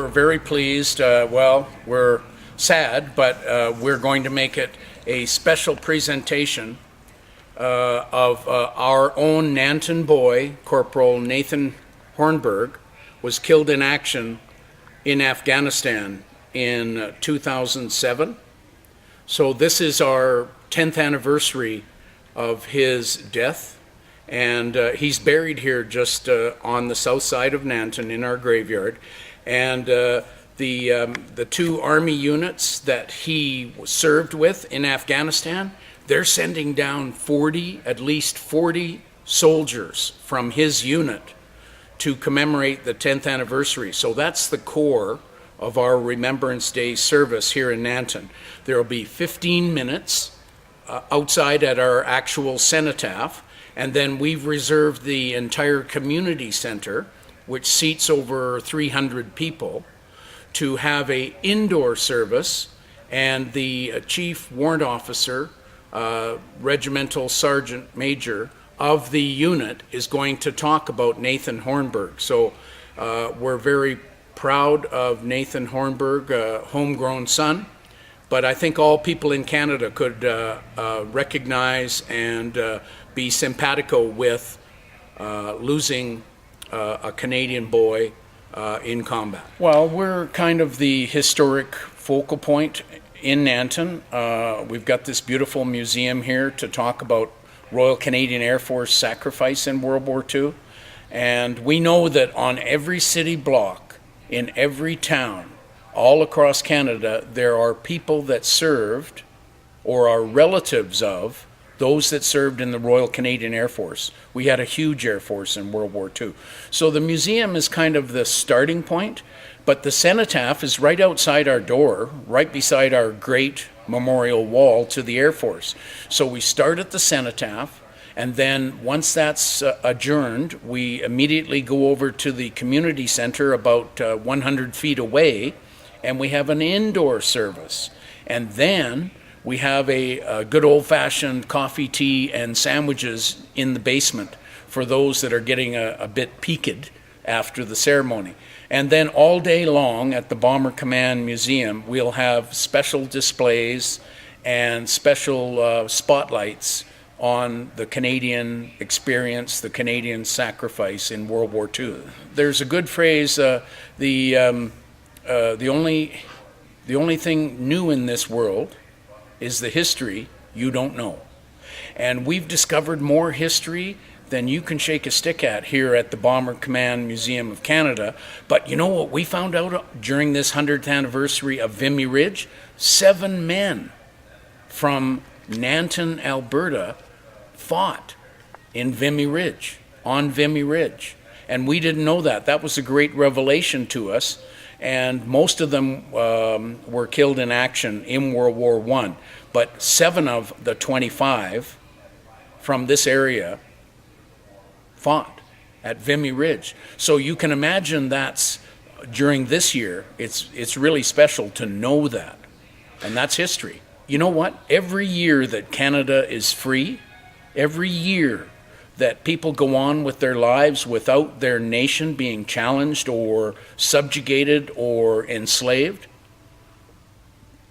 we're very pleased. We're sad, but we're going to make it a special presentation of our own Nanton boy, Corporal Nathan Hornberg, was killed in action in Afghanistan in 2007. So this is our 10th anniversary of his death, and he's buried here just on the south side of Nanton in our graveyard. And the two Army units that he served with in Afghanistan, they're sending down at least 40 soldiers from his unit to commemorate the 10th anniversary. So that's the core of our Remembrance Day service here in Nanton. There will be 15 minutes outside at our actual cenotaph, and then we've reserved the entire community center, which seats over 300 people, to have an indoor service, and the chief warrant officer, regimental sergeant major of the unit, is going to talk about Nathan Hornberg. So we're very proud of Nathan Hornberg, a homegrown son, but I think all people in Canada could recognize and be simpatico with losing a Canadian boy in combat. Well, we're kind of the historic focal point in Nanton. We've got this beautiful museum here to talk about Royal Canadian Air Force sacrifice in World War II. And we know that on every city block, in every town, all across Canada, there are people that served or are relatives of those that served in the Royal Canadian Air Force. We had a huge Air Force in World War II. So the museum is kind of the starting point, but the cenotaph is right outside our door, right beside our great memorial wall to the Air Force. So we start at the cenotaph, and then once that's adjourned, we immediately go over to the community center about 100 feet away, and we have an indoor service. And then we have a good old-fashioned coffee, tea, and sandwiches in the basement for those that are getting a bit peaked after the ceremony. And then all day long at the Bomber Command Museum, we'll have special displays and special spotlights on the Canadian experience, the Canadian sacrifice in World War II. There's a good phrase, the only thing new in this world is the history you don't know. And we've discovered more history than you can shake a stick at here at the Bomber Command Museum of Canada. But you know what we found out during this 100th anniversary of Vimy Ridge? 7 men from Nanton, Alberta, fought in Vimy Ridge, on Vimy Ridge. And we didn't know that. That was a great revelation to us. And most of them were killed in action in World War I. But 7 of the 25 from this area fought at Vimy Ridge. So you can imagine that's, during this year, it's really special to know that. And that's history. You know what? Every year that Canada is free, every year that people go on with their lives without their nation being challenged or subjugated or enslaved,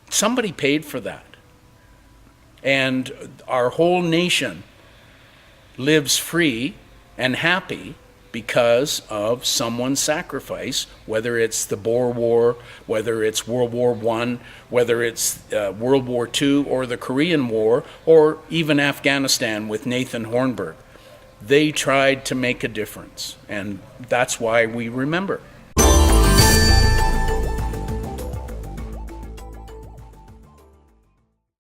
somebody paid for that. And our whole nation lives free and happy because of someone's sacrifice, whether it's the Boer War, whether it's World War I, whether it's World War II or the Korean War, or even Afghanistan with Nathan Hornberg. They tried to make a difference, and that's why we remember.